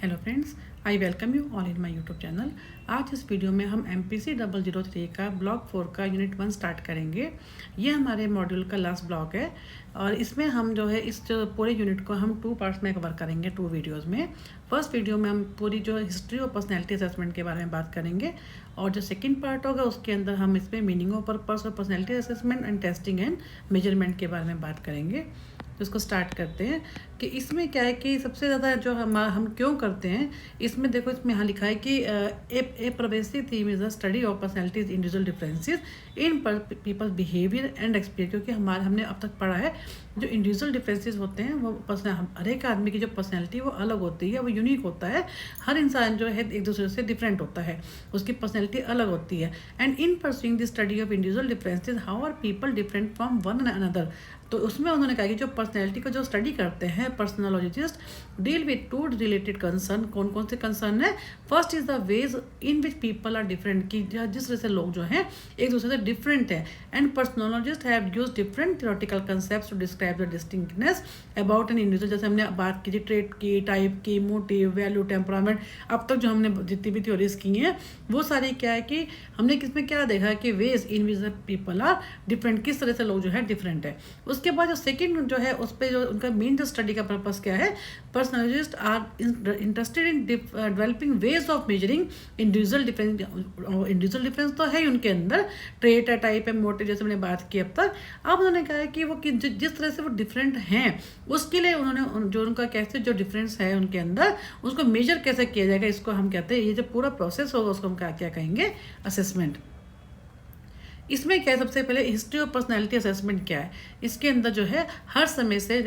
Hello friends, I welcome you all in my YouTube channel. आज इस video में हम MPC 003 का ब्लॉक 4 का यूनिट 1 स्टार्ट करेंगे। ये हमारे मॉड्यूल का लास्ट ब्लॉक है और इसमें हम जो है इस जो पूरे यूनिट को हम 2 पार्ट्स में कवर करेंगे, 2 वीडियोस में। फर्स्ट वीडियो में हम पूरी जो हिस्ट्री और पर्सनैलिटी असेसमेंट के बारे में बात करेंगे और जो सेकेंड पार्ट होगा उसके अंदर हम इसमें मीनिंग ऑफ पर्पस और personality assessment and testing and measurement के बारे में बात करेंगे। तो इसको स्टार्ट करते हैं कि इसमें क्या है कि सबसे ज़्यादा जो हम क्यों करते हैं, इसमें देखो इसमें यहाँ लिखा है कि a pervasive theme is the study of personalities individual differences in people's behaviour and experience. क्योंकि हमने अब तक पढ़ा है जो इंडिविजुअल डिफरेंसेस होते हैं वो हर एक आदमी की जो पर्सनैलिटी वो अलग होती है, वो यूनिक होता है। हर इंसान जो है एक दूसरे से डिफरेंट होता है, उसकी पर्सनैलिटी अलग होती है। And in pursuing the study of individual differences how are people different from one another. तो उसमें उन्होंने कहा कि जो पर्सनैलिटी को जो स्टडी करते हैं personologist deal with 2 related concern. कौन कौन से कंसर्न है? First is the ways in which people are different, कि जिस तरह से लोग जो हैं एक दूसरे से डिफरेंट है। And personologist have use different theoretical concept to describe the distinctness about an individual. जैसे हमने बात की थी ट्रेट की, टाइप की, मोटिव, वैल्यू, टेम्परामेंट। अब तक जो हमने जितनी भी थ्योरीज की हैं वो सारी क्या है कि हमने किसमें क्या देखा है कि ways in which people are different, किस तरह से लोग जो है डिफरेंट है। उसके बाद जो सेकंड जो है उस पर जो उनका मेन जो स्टडी का पर्पस क्या है, personologist are interested in developing ways of measuring individual difference. Individual difference तो है उनके अंदर, ट्रेट है, टाइप है, मोटिव, जैसे मैंने बात की अब तक। अब उन्होंने कहा है कि वो जिस तरह से वो डिफरेंट हैं उसके लिए उन्होंने जो उनका कैसे जो डिफरेंस है उनके अंदर उसको मेजर कैसे किया जाएगा, इसको हम कहते हैं, ये जो पूरा प्रोसेस होगा उसको हम क्या कहेंगे, असेसमेंट। इसमें क्या है, सबसे पहले हिस्ट्री ऑफ पर्सनैलिटी असेसमेंट क्या है, इसके अंदर जो है हर समय से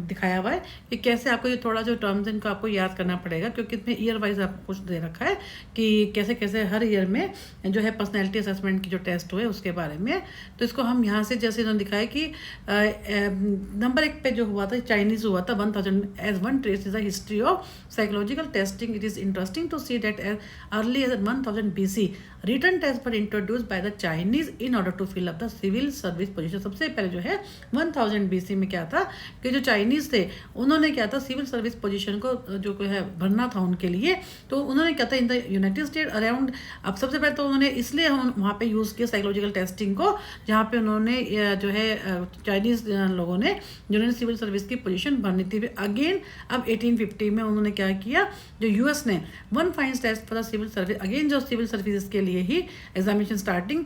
दिखाया हुआ है कि कैसे आपको ये थोड़ा जो टर्म्स इनको आपको याद करना पड़ेगा, क्योंकि इसमें ईयर वाइज आपको कुछ दे रखा है कि कैसे कैसे हर ईयर में जो है पर्सनैलिटी असेसमेंट की जो टेस्ट हुए उसके बारे में। तो इसको हम यहाँ से जैसे इन्होंने दिखाया कि नंबर 1 पे जो हुआ था चाइनीज़ हुआ था 1000 as one trace is the history of psychological testing. It is interesting to see that as early as 1000 BC written test were introduced by the Chinese in order to fill up the civil service position. सबसे पहले जो है 1000 BC में क्या था कि जो Chinese थे उन्होंने क्या था, सिविल सर्विस पोजीशन को जो है भरना था उनके लिए। तो उन्होंने क्या था in the United state around, अब सबसे पहले तो उन्होंने इसलिए वहाँ पे यूज़ किया साइकोलॉजिकल टेस्टिंग को, जहाँ पे उन्होंने जो है चाइनीज लोगों ने जिन्होंने सिविल सर्विस की पोजीशन भरनी थी। अगेन अब 1850 में उन्होंने क्या किया, जो US ने one finds test for the civil service, again जो सिविल सर्विस के लिए ही एग्जामिनेशन स्टार्टिंग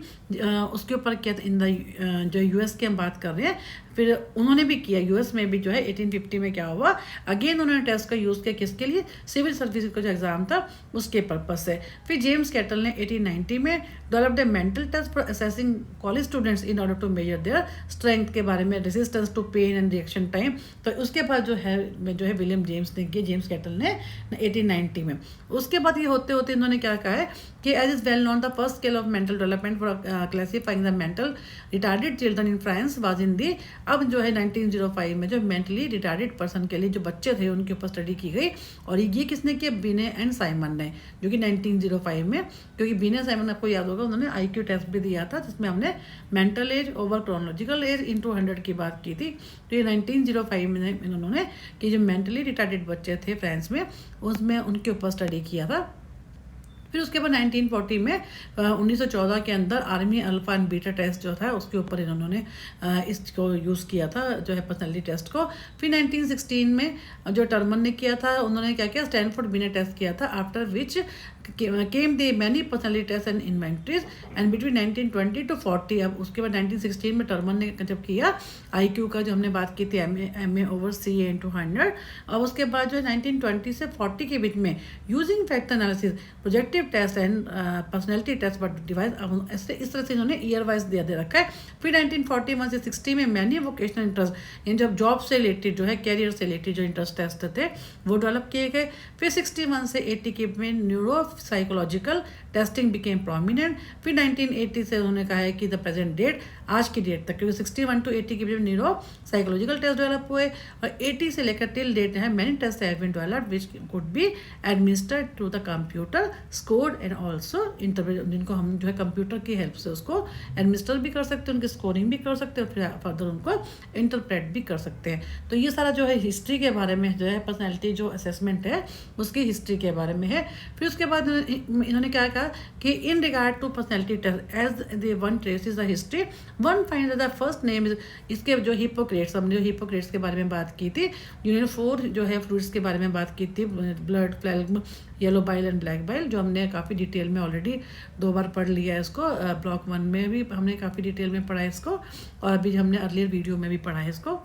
उसके ऊपर क्या इन द जो US की हम बात कर रहे हैं, फिर उन्होंने भी किया US में भी जो है 1850 में क्या हुआ, अगेन उन्होंने टेस्ट का यूज़ किया किसके लिए, सिविल सर्विस का जो एग्जाम था उसके पर्पज से। फिर जेम्स कैटल ने 1890 में developed a mental test for assessing college students in order to measure their strength के बारे में, resistance to pain and reaction time. तो उसके बाद जो है विलियम जेम्स ने किया, जेम्स कैटल ने 1890 में। उसके बाद ये होते होते इन्होंने क्या कहा है कि as is well known the first scale of mental development for classifying the mental retarded children in France was in the. अब जो है 1905 में जो मेंटली रिटार्डेड पर्सन के लिए जो बच्चे थे उनके ऊपर स्टडी की गई, और ये किसने किया, बिने एंड साइमन ने, जो कि 1905 में, क्योंकि बिने साइमन आपको याद होगा उन्होंने IQ टेस्ट भी दिया था जिसमें हमने mental as over chronological age into 100 की बात की थी। तो ये 1905 में इन्होंने कि जो मेंटली रिटार्डेड बच्चे थे फ्रांस में उसमें उनके ऊपर स्टडी किया था। फिर उसके बाद 1940 में 1914 के अंदर army alpha and beta test जो था उसके ऊपर इन्होंने इसको यूज़ किया था जो है पर्सनैलिटी टेस्ट को। फिर 1916 में जो टर्मन ने किया था उन्होंने क्या किया, स्टैनफोर्ड बिने टेस्ट किया था, after which came the many personality test and inventories and between 1920 to 40। अब उसके बाद 1916 में टर्मन ने जब किया IQ का जो हमने बात की थी MA over CA into 100, और उसके बाद जो 1920 से 40 के बीच में using factor analysis, projective test and personality test but device, अब ऐसे इस तरह से इन्होंने ईयर वाइज दे रखा है। फिर 1941 से 60 में मैनी वोकेशनल इंटरेस्ट इन जब जॉब से रिलेटेड जो है कैरियर से रिलेटेड जो इंटरेस्ट टेस्ट थे वो डेवलप किए गए। फिर 61 से 80 के में neuro psychological testing became prominent. फिर 1980 से उन्होंने कहा है कि द प्रेजेंट डेट आज की डेट तक, क्योंकि 61 to 80 के बीच में न्यूरो साइकोलॉजिकल टेस्ट डेवलप हुए और 80 से लेकर टिल डेट है many tests have been developed which could be administered to the computer, scored and also interpret, जिनको हम जो है कंप्यूटर की हेल्प से उसको एडमिनिस्टर भी कर सकते हैं, उनकी स्कोरिंग भी कर सकते हैं और फिर फर्दर उनको इंटरप्रेट भी कर सकते हैं। तो ये सारा जो है हिस्ट्री के बारे में जो है पर्सनैलिटी जो असेसमेंट है उसकी हिस्ट्री के बारे में है। फिर उसके बाद इन्होंने क्या कहा कि in regard to personality test as the one trace is the history one find the first name is, इसके जो हिपोक्रेट्स, हमने जो हिपोक्रेट्स के बारे में बात की थी, जिन्होंने 4 जो है फ्रूट्स के बारे में बात की थी, blood, phlegm, yellow bile and black bile, जो हमने काफ़ी डिटेल में ऑलरेडी 2 बार पढ़ लिया है इसको। ब्लॉक 1 में भी हमने काफ़ी डिटेल में पढ़ा है इसको और अभी हमने अर्लियर वीडियो में भी पढ़ा है इसको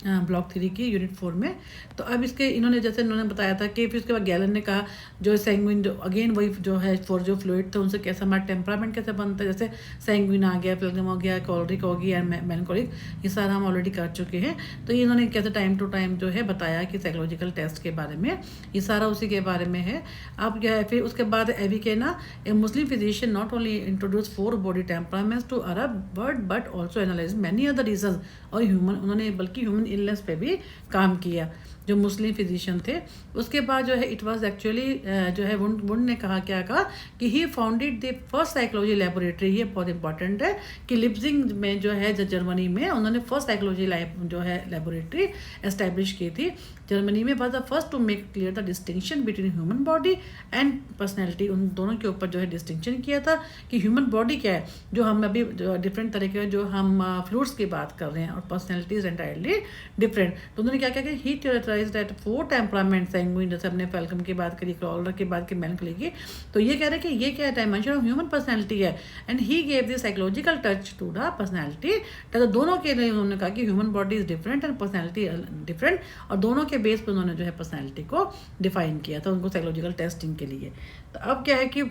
ब्लॉक 3 की यूनिट 4 में। तो अब इसके इन्होंने जैसे इन्होंने बताया था कि फिर उसके बाद गैलन ने कहा जो सैंग्विन, जो अगेन वही जो है 4 जो फ्लूइड थे उनसे कैसा हमारा टेम्परामेंट कैसे बनता है, जैसे सैंग्विन आ गया, फ्लेग्म हो गया, कोलरिक हो गया, मेलनकोलिक, ये सारा हम ऑलरेडी कर चुके हैं। तो ये इन्होंने कैसे टाइम टू टाइम जो है बताया कि साइकोलॉजिकल टेस्ट के बारे में, ये सारा उसी के बारे में है। अब क्या है फिर उसके बाद Avicenna, a Muslim physician, not only introduce 4 body temperaments to Arab word but also analyse many other reason, और ह्यूमन, उन्होंने बल्कि ह्यूमन इलनेस पे भी काम किया जो मुस्लिम फिजिशियन थे। उसके बाद जो है इट वाज एक्चुअली जो है वुंड ने क्या कहा कि he founded the first psychology laboratory, ये बहुत इंपॉर्टेंट है कि लिप्जिंग में जो है जर्मनी में उन्होंने फर्स्ट साइकोलॉजी जो है लेबोरेटरी एस्टेब्लिश की थी जर्मनी में। Was the first to make clear the distinction between human body and personality, उन दोनों के ऊपर जो है डिस्टिंक्शन किया था कि ह्यूमन बॉडी क्या है, जो हम अभी डिफरेंट तरह के जो हम फ्लूइड्स की बात कर रहे हैं, और पर्सनैलिटी इज एंटायरली डिफरेंट। तो उन्होंने क्या कि ही थियोरेटाइज्ड दैट 4 टेम्परामेंट, सैंग्विन, जैसे हमने फेल्कम की बात करी, क्रॉलर की बात की, मेलनकोलिक की, तो ये कह रहे हैं कि ये क्या डायमेंशन ऑफ ह्यूमन पर्सनैलिटी है, and he gave the psychological touch to the personality. तो दोनों के लिए उन्होंने कहा कि human body is different and personality different, और दोनों के बेस पर उन्होंने जो है पर्सनैलिटी को डिफाइन किया था उनको साइकोलॉजिकल टेस्टिंग के लिए। तो अब क्या है कि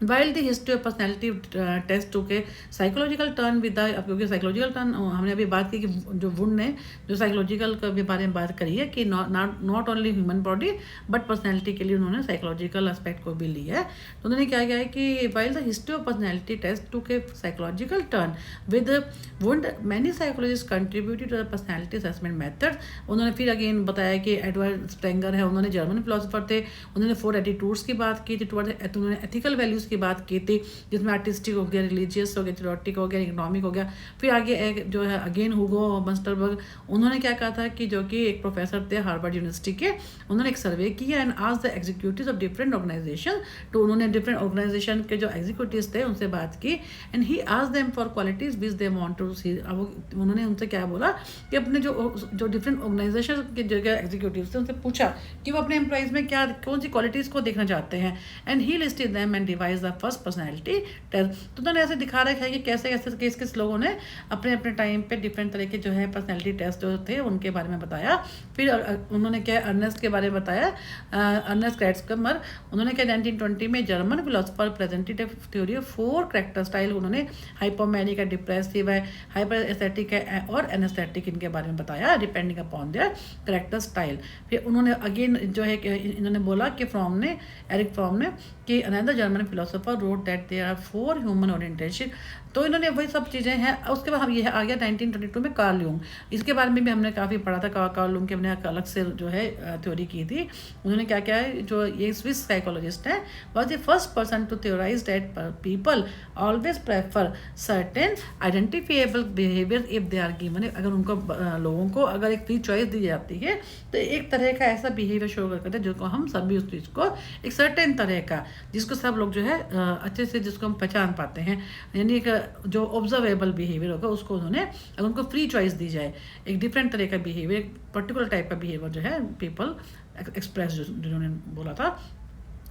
while the history of personality test to के साइकोलॉजिकल टर्न विद द, क्योंकि साइकोलॉजिकल टर्न हमने अभी बात की कि जो वुंड ने जो साइकोलॉजिकल के बारे में बात करी है कि not only human body but personality के लिए उन्होंने साइकोलॉजिकल एस्पेक्ट को भी लिया है। तो उन्होंने क्या किया है कि while the history of personality test to के psychological turn with Wundt many psychologists contributed to the personality assessment method. उन्होंने फिर अगेन बताया कि एडवर्ड स्प्रेंगर है, उन्होंने जर्मन फिलोसोफर थे, उन्होंने 4 एटीट्यूड्स की बात की थी, उन्होंने एथिकल वैल्यूज़ की बात की थी, जिसमें आर्टिस्टिक हो गया, रिलीजियस हो गया, थियोरेटिक हो गया, इकोनॉमिक हो गया। फिर आगे एक जो है अगेन हुगो मस्टरबर्ग, उन्होंने क्या कहा था कि जो कि एक प्रोफेसर थे हार्वर्ड यूनिवर्सिटी के, उन्होंने एक सर्वे किया and asked the executives of different organisation, तो उन्होंने डिफरेंट ऑर्गेनाइजेशन के जो एग्जीक्यूटिव्स थे उनसे बात की and he asked them for qualities which they want to see. अब उन्होंने उनसे क्या बोला कि अपने जो डिफरेंट ऑर्गेनाइजेशन के जगह एग्जीक्यूटिव्स थे उनसे पूछा कि वो अपने एम्प्लॉइज में क्या कौन सी क्वालिटीज़ को देखना चाहते हैं, and he listed them and devise the first personality test. तो उन्होंने ऐसे दिखा रखा है कि कैसे कैसे किस लोगों ने अपने अपने टाइम पे डिफरेंट तरह के जो है पर्सनैलिटी टेस्ट जो थे उनके बारे में बताया। फिर उन्होंने क्या अर्नेस्ट के बारे में बताया, अर्नेस्ट क्रेट्जमर, उन्होंने क्या 1920 में German philosopher presented A theory of 4 character style, उन्होंने हाइपोमैनिक है, डिप्रेसिव है, हाइपर एस्थेटिक है और एनेस्थेटिक, इनके बारे में बताया depending upon their character style. फिर उन्होंने अगेन जो है इन्होंने बोला कि एरिक फ्रॉम ने कि another German philosopher wrote that there are 4 human orientation. तो इन्होंने वही सब चीज़ें हैं। उसके बाद हम ये आ गया 1922 में कार्ल यूंग, इसके बारे में भी हमने काफ़ी पढ़ा था। कार्ल यूंग की हमने अलग से जो है थ्योरी की थी। उन्होंने क्या क्या है, जो ये स्विस साइकोलॉजिस्ट है, was the first person to theorize that people always prefer certain identifiable behaviour if they are given. अगर उनको लोगों को अगर एक फ्री चॉइस दी जाती है तो एक तरह का ऐसा बिहेवियर शो करते हैं जिसको हम सभी उस चीज़ को एक सर्टेन तरह का, जिसको सब लोग जो है अच्छे से जिसको हम पहचान पाते हैं, यानी एक जो ऑब्जर्वेबल बिहेवियर होगा उसको उन्होंने अगर उनको फ्री चॉइस दी जाए, एक डिफरेंट तरह का बिहेवियर, पर्टिकुलर टाइप का बिहेवियर जो है पीपल एक्सप्रेस, जिन्होंने बोला था।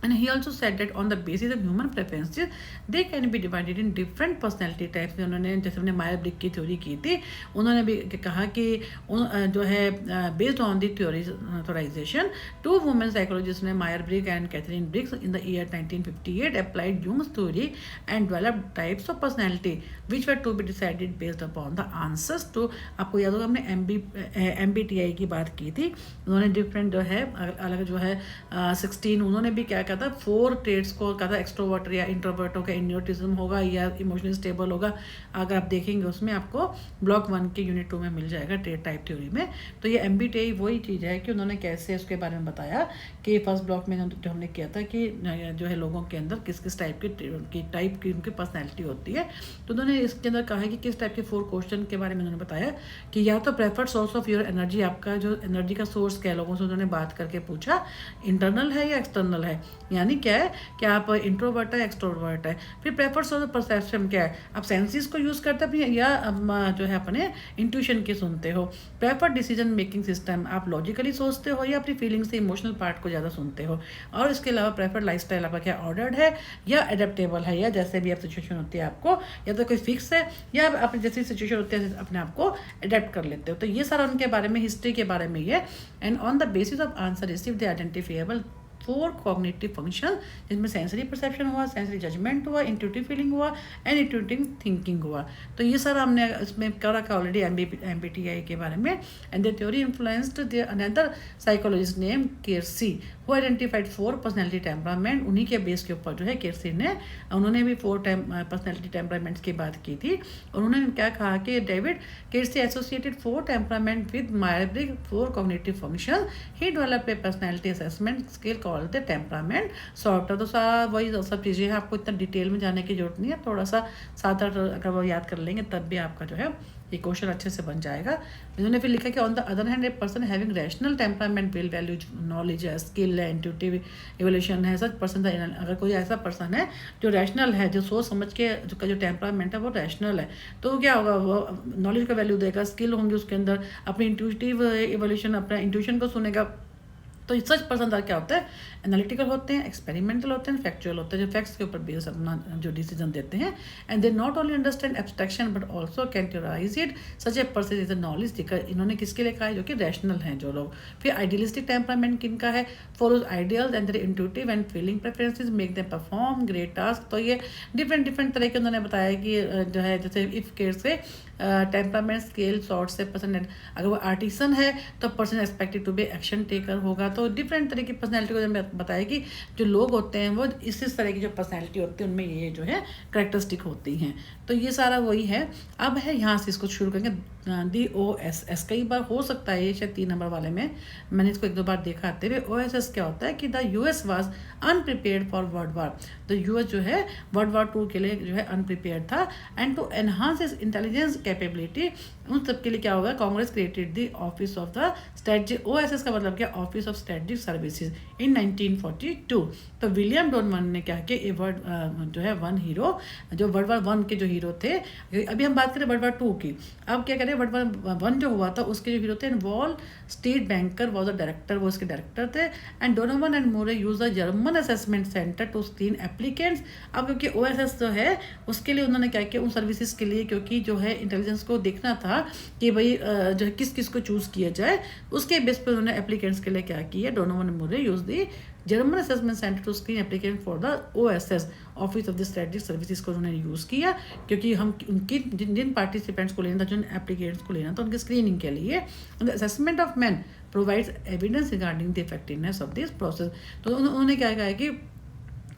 And he also said that on the basis of human preferences, they can be divided in different personality types। उन्होंने जैसे हमने मायर ब्रिक की थ्योरी की थी, उन्होंने भी कहा कि जो है based on the theorization 2 women psychologist ने, Myers Briggs and Katherine Briggs, in the year 1958 applied Jung's theory and developed types of personality which were to be decided based upon the answers to. आपको याद होगा हमने MBTI की बात की थी। उन्होंने डिफरेंट जो है अलग जो है 16 उन्होंने भी क्या कहा था, 4 ट्रेड्स को कहा था, एक्सट्रोवर्ट या इंट्रोवर्ट होगा, इन्योटिज्म होगा या इमोशनली स्टेबल होगा। अगर आप देखेंगे उसमें आपको ब्लॉक 1 के यूनिट 2 में मिल जाएगा ट्रेड टाइप थ्योरी में। तो ये MBTI वही चीज़ है कि उन्होंने कैसे उसके बारे में बताया कि फर्स्ट ब्लॉक में जो हमने किया था कि जो है लोगों के अंदर किस किस टाइप की उनकी पर्सनैलिटी होती है। तो उन्होंने इसके अंदर कहा है कि किस टाइप के 4 क्वेश्चन के बारे में उन्होंने बताया कि या तो preferred source of your energy, आपका जो एनर्जी का सोर्स क्या है, लोगों से उन्होंने बात करके पूछा इंटरनल है या एक्सटर्नल है, यानी क्या है कि आप इंट्रोवर्ट है एक्सट्रोवर्ट है। फिर प्रेफर्ड सोर्स ऑफ परसेप्शन क्या है, आप सेंसेस को यूज़ करते हैं या जो है अपने इंट्यूशन की सुनते हो। प्रेफर्ड डिसीजन मेकिंग सिस्टम, आप लॉजिकली सोचते हो या अपनी फीलिंग से इमोशनल पार्ट को ज़्यादा सुनते हो। और इसके अलावा प्रेफर्ड लाइफस्टाइल आपका क्या ऑर्डर्ड है या एडेप्टेबल है, या जैसे भी आप सिचुएशन होती है आपको या तो कोई फिक्स है या आप जैसी सिचुएशन होती है अपने आप को अडेप्ट कर लेते हो। तो ये सारा उनके बारे में, हिस्ट्री के बारे में ये। And on the basis of answer receive the identifiable 4 cognitive function, जिसमें सेंसरी परसेप्शन हुआ, सेंसरी जजमेंट हुआ, इंट्यूटिव फीलिंग हुआ एंड इंट्यूटिव थिंकिंग हुआ। तो ये सारा हमने इसमें कर रखा ऑलरेडी MBTI के बारे में। And the theory influenced the another psychologist name Keirsey who identified 4 personality temperament. उन्हीं के बेस के ऊपर जो है केर्सी ने, उन्होंने भी 4 पर्सनैलिटी टेम्परामेंट्स की बात की थी। और उन्होंने क्या कहा कि David Keirsey associated 4 temperament with Myers Briggs 4 cognitive function. He develop a personality assessment skill called the temperament sorter. तो सारा वही सब चीज़ें हैं, आपको इतना डिटेल में जाने की जरूरत नहीं है, थोड़ा सा 7-8 अगर वो याद कर लेंगे तब भी आपका जो है ये क्वेश्चन अच्छे से बन जाएगा। इन्होंने फिर लिखा कि on the other hand a person having rational temperament will value knowledge है, स्किल है, इंट्यूटिव इवोल्यूशन है, सच पर्सन। अगर कोई ऐसा पर्सन है जो रैशनल है, जो सोच समझ के जो टेम्परामेंट है वो रैशनल है, तो क्या होगा, वो नॉलेज का वैल्यू देगा, स्किल होंगे उसके अंदर, अपनी इंट्यूटिव इवोल्यूशन, अपना इंट्यूशन को सुनेगा। तो सच पर्सन क्या होता है, एनालिटिकल होते हैं, एक्सपेरिमेंटल होते हैं, फैक्चुअल होते हैं, जो फैक्ट्स के ऊपर बेस अपना जो डिसीजन देते हैं। And they not only understand abstraction but also categorize it such a person is a knowledge seeker. इन्होंने किसके लिए कहा है, जो कि रैशनल हैं जो लोग। फिर आइडियलिस्टिक टेम्परामेंट किनका है, follows ideals and their intuitive and feeling preferences make them perform great task. तो ये डिफरेंट तरह के उन्होंने बताया कि जो है जैसे इफ केयर से टेम्परामेंट स्केल सॉर्ट से पर्सन, अगर वो आर्टिसन है तो person expected to be action taker होगा। तो डिफरेंट तरह की पर्सनैलिटी को बताया कि जो लोग होते हैं वो इस तरह की जो पर्सनैलिटी होती है उनमें ये जो है करैक्टरिस्टिक होती हैं। तो ये सारा वही है। अब है यहाँ से इसको शुरू करेंगे DOSS। कई बार हो सकता है ये शायद 3 नंबर वाले में मैंने इसको 1-2 बार देखा आते हुए। OSS क्या होता है कि the US was अनप्रिपेयर्ड for world war. तो US जो है वर्ल्ड वार 2 के लिए जो है अनप्रिपेयर्ड था। And to enhance is intelligence capability, उन सब के लिए क्या होगा, Congress created the office of the strategic. OSS का मतलब क्या, office of strategic services in 1942। तो विलियम डोनमन ने क्या किया, ए वर्ल्ड जो है 1 हीरो, जो वर्ल्ड वार 1 के जो हीरो थे, अभी हम बात करें वर्ल्ड वार 2 की, अब क्या करें, वर्ल्ड वार 1 जो हुआ था उसके जो हीरो थे, Wall Street banker was a director, वो उसके डायरेक्टर थे। And Donovan and Murray use the German assessment centre to screen applicants. अब क्योंकि OSS जो है उसके लिए उन्होंने क्या किया, उन सर्विसेज के लिए, क्योंकि जो है इंटेलिजेंस को देखना था कि भाई जो है किस किस को चूज़ किया जाए, उसके बेस पर उन्होंने एप्लीकेंट्स के लिए क्या किया, Donovan and Murray use the German assessment centre to screen applicant for the OSS office of the strategic services को उन्होंने यूज़ किया, क्योंकि हम उनकी जिन पार्टिसिपेंट्स को लेना था, जिन एप्लीकेंट्स को लेना था, उनके स्क्रीनिंग के लिए। The assessment of man provides evidence regarding the effectiveness of this process. तो उन्होंने क्या कहा है कि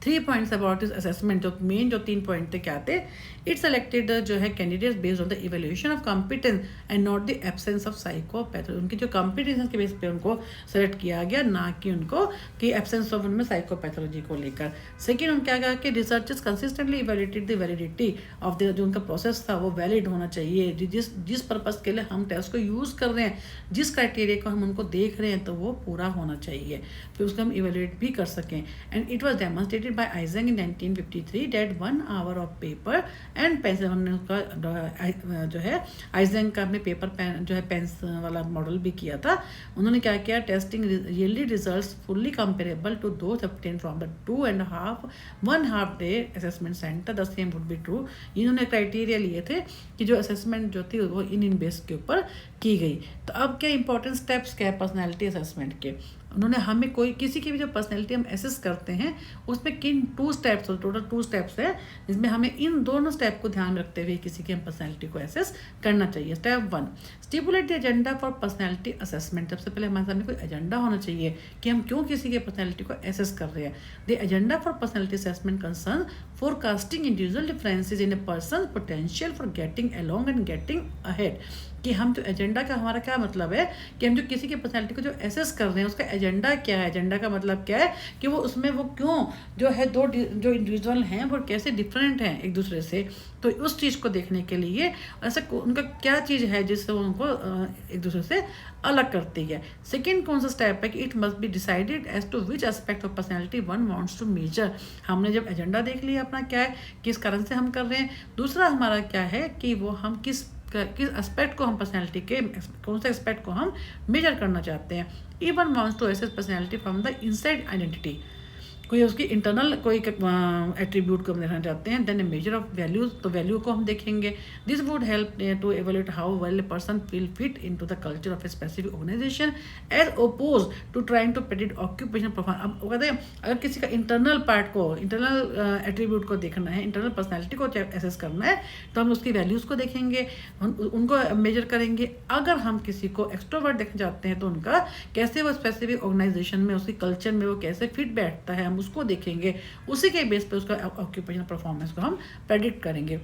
3 पॉइंट्स अबाउट दिस असेसमेंट, जो मेन जो 3 पॉइंट थे क्या थे, इट सेलेक्टेड जो है candidates based on the evaluation of competence and not the absence of psychopathology. उनकी जो कॉम्पिटेंस के बेस पे उनको सेलेक्ट किया गया, ना कि उनको कि एब्सेंस ऑफ उनमें साइकोपैथोलॉजी को लेकर। सेकेंड उन्होंने क्या कहा कि researchers consistently evaluated the validity of the, जो उनका प्रोसेस था वो वैलिड होना चाहिए, जिस पर्पज़ के लिए हम टेस्ट को यूज़ कर रहे हैं, जिस क्राइटेरिया को हम उनको देख रहे हैं, तो वो पूरा होना चाहिए, फिर उसको हम इवैल्यूएट भी कर सकें। And it was demonstrated by Eysenck in 1953 that 1 hour of paper and pencil, हमने उसका जो है Eysenck का अपने पेपर पेन जो है पेंस वाला मॉडल भी किया था। उन्होंने क्या किया, testing yielded results fully comparable to those obtained from the 1.5 day assessment center, the same would be true। इन्होंने क्राइटेरिया लिए थे कि जो असेसमेंट जो थी वो इन बेस के ऊपर की गई। तो अब क्या इंपॉर्टेंट स्टेप्स क्या है पर्सनैलिटी असेसमेंट के, उन्होंने हमें कोई किसी की भी जो पर्सनैलिटी हम एसेस करते हैं उसमें किन 2 स्टेप्स, टोटल 2 स्टेप्स है, जिसमें हमें इन दोनों स्टेप को ध्यान में रखते हुए किसी की हम पर्सनैलिटी को एसेस करना चाहिए। Step 1, stipulate the agenda for personality assessment. सबसे पहले हमारे सामने कोई एजेंडा होना चाहिए कि हम क्यों किसी के पर्सनैलिटी को एसेस कर रहे हैं। The agenda for personality assessment concern forecasting individual differences in a person potential for getting along and getting ahead. कि हम जो एजेंडा का हमारा क्या मतलब है कि हम जो किसी की पर्सनैलिटी को जो एसेस कर रहे हैं उसका एजेंडा क्या है। एजेंडा का मतलब क्या है कि वो उसमें वो क्यों जो है दो जो इंडिविजुअल हैं वो कैसे डिफरेंट हैं एक दूसरे से। तो उस चीज़ को देखने के लिए ऐसा उनका क्या चीज़ है जिससे वो उनको एक दूसरे से अलग करती है। सेकेंड कौन सा स्टेप है कि it must be decided as to which aspect of personality one wants to measure. हमने जब एजेंडा देख लिया अपना क्या है, किस कारण से हम कर रहे हैं। दूसरा हमारा क्या है कि वो हम किस एस्पेक्ट को हम पर्सनैलिटी के कौन से एस्पेक्ट को हम मेजर करना चाहते हैं। Even wants to assess personality from the inside identity. कोई उसकी इंटरनल कोई एट्रीब्यूट को हम देखना चाहते हैं। Then a measure of values, तो वैल्यू को हम देखेंगे। This would help to evaluate how well a person feel fit into the culture of a specific organization as oppose to trying to predict occupation perform. अब वो कहते हैं अगर किसी का इंटरनल पार्ट को, इंटरनल एट्रीब्यूट को देखना है, इंटरनल पर्सनैलिटी को एसेस करना है, तो हम उसकी वैल्यूज़ को देखेंगे, उनको मेजर करेंगे। अगर हम किसी को एक्सट्रोवर्ट देखना चाहते हैं तो उनका कैसे वो स्पेसिफिक ऑर्गेनाइजेशन में, उसकी कल्चर में वो कैसे फिट बैठता है, हम उसको देखेंगे। उसी के बेस पे उसका ऑक्यूपेशनल परफॉर्मेंस को हम प्रेडिक्ट करेंगे।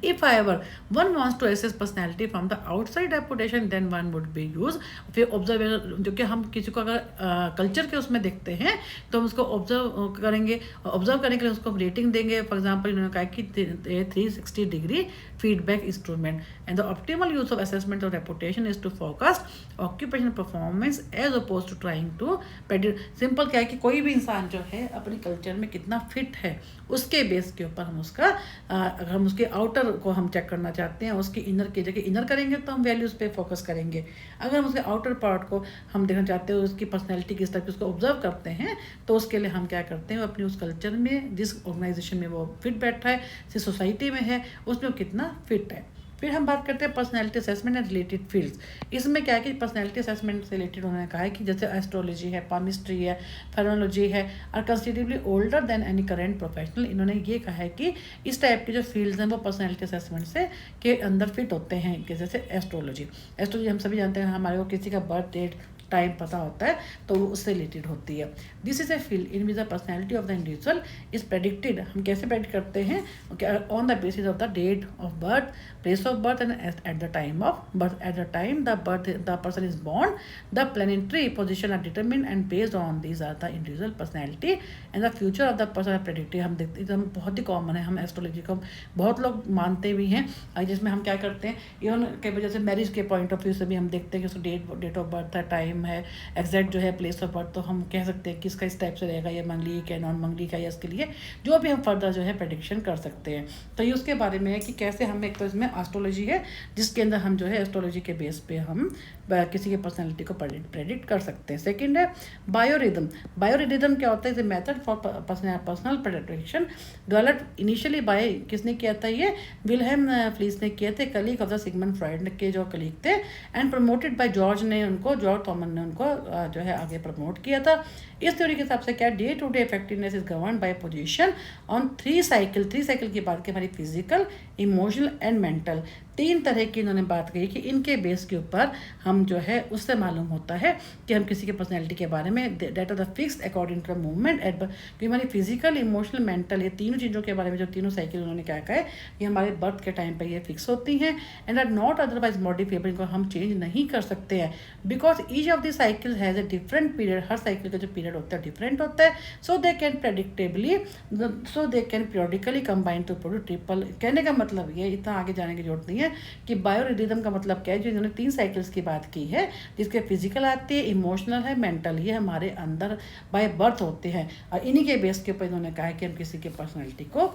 If however one wants to assess personality from the outside reputation, then one would be use फिर ऑब्जर्वेशन, जो कि हम किसी को अगर कल्चर के उसमें देखते हैं तो हम उसको ऑब्जर्व करेंगे के लिए उसको रेटिंग देंगे। फॉर एग्जांपल इन्होंने कहा कि 360 degree feedback instrument and the optimal use of assessment of reputation is to focus occupational performance as oppose to trying to predict. Simple क्या है कि कोई भी इंसान जो है अपनी कल्चर में कितना फिट है उसके बेस के ऊपर हम उसका अगर हम उसके आउटर को हम चेक करना चाहते हैं, उसकी इनर की जगह इनर करेंगे तो हम वैल्यूज़ पे फोकस करेंगे। अगर हम उसके आउटर पार्ट को हम देखना चाहते हैं, उसकी पर्सनैलिटी किस तरह की उसको ऑब्जर्व करते हैं, तो उसके लिए हम क्या करते हैं, अपनी उस कल्चर में, जिस ऑर्गेनाइजेशन में वो फिट बैठा है, जिस सोसाइटी में है, उसमें वो कितना फिट है। फिर हम बात करते हैं personality assessment and related fields. इसमें क्या है कि पर्सनैलिटी असेसमेंट से रिलेटेड उन्होंने कहा है कि जैसे एस्ट्रोलॉजी है, पामिस्ट्री है, फेरोलॉजी है, और considerably older than any current professional. इन्होंने ये कहा है कि इस टाइप के जो फील्ड्स हैं वो पर्सनैलिटी असेसमेंट से के अंदर फिट होते हैं। कि जैसे एस्ट्रोलॉजी हम सभी जानते हैं, हमारे को किसी का बर्थ डेट टाइम पता होता है तो वो उससे रिलेटेड होती है। This is a field in which the personality of the individual is predicted. हम कैसे प्रेडिक्ट करते हैं, on the basis of the date of birth, place of birth and at the time of birth. At the time the person is born, the planetary position are determined and based on these are the individual personality and the future of the person are predicted. हम देखते हैं, बहुत ही common है, हम astrology को बहुत लोग मानते भी हैं, जिसमें हम क्या करते हैं, इवन कई वजह से मैरिज के पॉइंट ऑफ व्यू से भी हम देखते हैं कि उसको डेट ऑफ बर्थ है, टाइम है, एग्जैक्ट जो है प्लेस ऑफ बर्थ, तो हम कह सकते हैं कि इसका इस टाइप से रहेगा, ये मंगली का, नॉन मंगली का, या इसके लिए जो भी हम फर्दर जो है प्रेडिक्शन कर सकते हैं। तो ये उसके बारे में है कि कैसे हम, एक तो इसमें एस्ट्रोलॉजी है जिसके अंदर हम जो है एस्ट्रोलॉजी के बेस पे हम किसी की पर्सनैलिटी को प्रेडिक्ट कर सकते हैं। सेकेंड है बायोरिदम। बायोरिदम क्या होता है, is a method for personal prediction, developed initially by, किसने किया था ये, विल्हेम फ्लीस ने किए थे, colleague of the Sigmund Freud के जो कलीग थे, and promoted by George Thommen ने उनको जो है आगे प्रमोट किया था। इस थ्योरी के हिसाब से क्या, day to day effectiveness is govern by position on 3 cycle की बात की, हमारी फिजिकल, इमोशनल एंड मेंटल। 3 तरह की इन्होंने बात कही कि इनके बेस के ऊपर हम जो है उससे मालूम होता है कि हम किसी के पर्सनैलिटी के बारे में, date are the fixed according to the movement at, क्योंकि हमारी फिजिकल, इमोशनल, मेंटल, ये तीनों चीज़ों के बारे में जो तीनों साइकिल उन्होंने क्या कहा है, ये हमारे बर्थ के टाइम पर ये फिक्स होती हैं and are not otherwise modifiable, इनको हम चेंज नहीं कर सकते हैं, because each of the cycle has a different period. हर साइकिल का जो पीरियड होता है डिफरेंट होता है। So they can periodically combine to produce triple. कहने का मतलब ये, इतना आगे जाने की जरूरत नहीं है कि बायोरिदम का मतलब क्या है, जो इन्होंने 3 साइकिल्स की बात की है, जिसके फिजिकल आती है, इमोशनल है, मेंटल, ये हमारे अंदर बाय बर्थ होते हैं, और इन्हीं के बेस के ऊपर इन्होंने कहा है कि हम किसी की पर्सनैलिटी को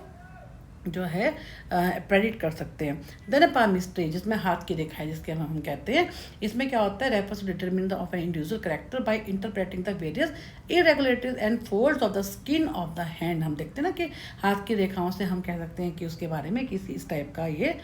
जो है प्रेडिक्ट कर सकते हैं। देन पामिस्ट्री, जिसमें हाथ की रेखा है, जिसके हम कहते हैं, इसमें क्या होता है, refers to determine the of an individual character by interpreting the various irregularities and folds of the skin of the hand. हम देखते हैं ना कि हाथ की रेखाओं से हम कह सकते हैं कि उसके बारे में किसी इस टाइप का ये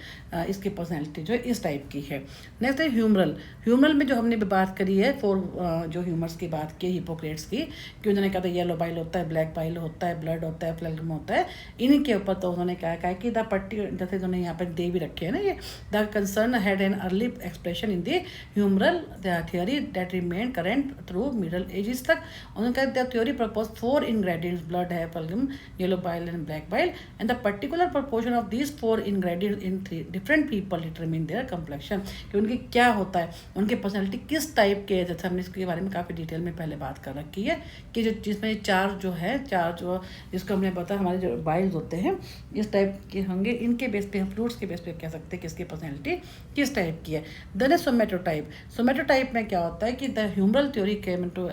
इसकी पर्सनैलिटी जो है इस टाइप की है। नेक्स्ट है ह्यूमरल। ह्यूमरल में जो हमने बात करी है जो ह्यूमर्स की बात की, हिपोक्रेट्स की, कि उन्होंने कहा था येलो बाइल होता है, ब्लैक बाइल होता है, ब्लड होता है, फ्लेगम होता है, इन्हीं के ऊपर तो उन्होंने क्या कहा कि द पट्टी, जैसे उन्होंने यहाँ पर दे भी रखे हैं ना, ये the concern had an early expression in the humoral theory that remain current through middle ages तक। उन्होंने कहा the theory propose 4 ingredients, blood है, phlegm, yellow bile and black bile, and the particular proportion of these 4 ingredients in 3 different people determine their complexion, कि उनकी क्या होता है, उनकी पर्सनैलिटी किस टाइप के है। जैसे हमने इसके बारे में काफ़ी डिटेल में पहले बात कर रखी है कि जो जिसमें चार जो जिसको हमने बताया हमारे जो बाइल्स होते हैं इस टाइप के होंगे, इनके बेस पे हम फ्रूट्स के बेस पे कह सकते हैं कि इसकी पर्सनैलिटी किस टाइप की है। देन है सोमेटोटाइप। सोमेटोटाइप में क्या होता है कि the humoral theory came into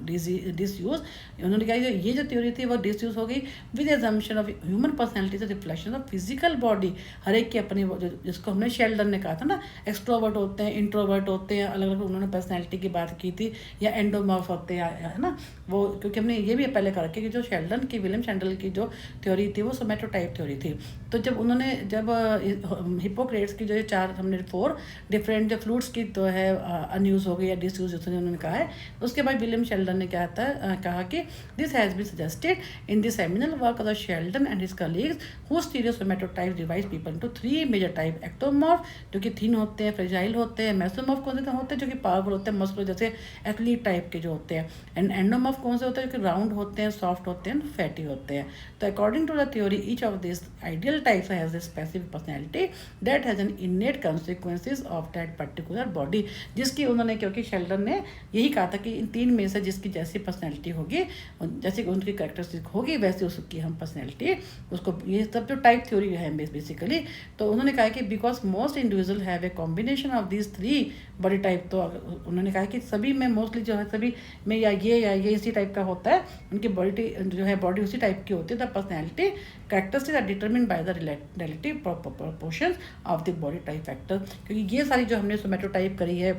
disuse. उन्होंने कहा ये जो थ्योरी थी वो डिसयूज हो गई with assumption of human personality से रिफ्लेक्शन ऑफ फिजिकल बॉडी। हर एक की अपनी, जिसको हमने शेल्डन ने कहा था ना, एक्सट्रोवर्ट होते हैं, इंट्रोवर्ट होते हैं, अलग अलग उन्होंने पर्सनैलिटी की बात की थी, या एंडोमॉर्फ होते हैं, है ना वो, क्योंकि हमने ये भी पहले कर रखी कि जो शेल्डन की, विलियम शेल्डन की जो थ्योरी थी वो सोमेटोटाइप थ्योरी थी। तो जब हिपोक्रेट्स की जो ये 4 हमने 4 डिफरेंट जो फ्रूट्स की तो है अनयूज हो गई या डिसयूज उन्होंने कहा है, उसके बाद विलियम शेल्डन ने कहा कि this has been suggested in the seminal work of the Sheldon and his colleagues who stereo somatotype divide people into 3 major type. Ectomorph जो कि थिन होते हैं, फ्रेजाइल होते हैं, मेसोमॉर्फ कौन से होते हैं जो कि पावरफुल होते हैं, मस्कुलर जैसे एथलीट टाइप के जो होते हैं, एंड एंडोमॉर्फ कौन से होते हैं जो कि राउंड होते हैं, सॉफ्ट होते हैं, फैटी होते हैं। तो according to the theory each of this ideal types has a specific personality that has an innate consequences of that particular body, जिसकी उन्होंने, क्योंकि शेल्डन ने यही कहा था कि इन 3 में से जिसकी जैसी पर्सनैलिटी होगी, जैसे उनकी कैरेक्टरिस्टिक होगी, वैसे उसकी हम पर्सनैलिटी उसको, ये सब जो टाइप थ्योरी है बेसिकली। तो उन्होंने कहा कि because most individual have a combination of these 3 body type. तो उन्होंने कहा कि सभी में मोस्टली जो है सभी में या ये इसी टाइप का होता है, उनकी बॉडी जो है बॉडी उसी टाइप की होती है। The personality characteristics are determined by the relative proportions of the body type factor. क्योंकि ये सारी जो हमने सोमेटोटाइप करी है,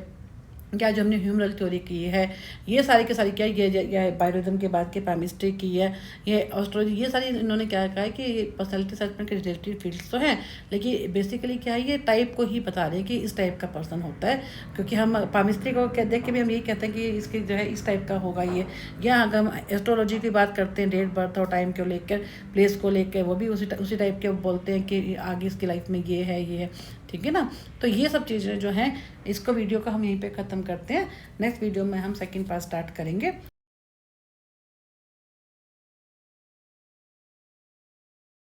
क्या जो हमने ह्यूमरल थ्योरी की है, ये सारी के सारी क्या ये बायोरिज्म के बाद के पामिस्ट्री की है, ये एस्ट्रोलॉजी, ये सारी इन्होंने क्या कहा है कि पर्सनैलिटी असेसमेंट के रिलेटेड फील्ड्स तो हैं, लेकिन बेसिकली क्या है, ये टाइप को ही बता रहे हैं कि इस टाइप का पर्सन होता है। क्योंकि हम पामिस्ट्री को देख के भी हम यही कहते हैं कि इसके जो है इस टाइप का होगा ये, या अगर हम एस्ट्रोलॉजी की बात करते हैं, डेट बर्थ और टाइम को लेकर, प्लेस को लेकर, वो भी उसी टाइप के बोलते हैं कि आगे इसकी लाइफ में ये है, ठीक है ना। तो ये सब चीज़ें जो हैं, इसको वीडियो को हम यहीं पे ख़त्म करते हैं। नेक्स्ट वीडियो में हम सेकंड पार्ट स्टार्ट करेंगे।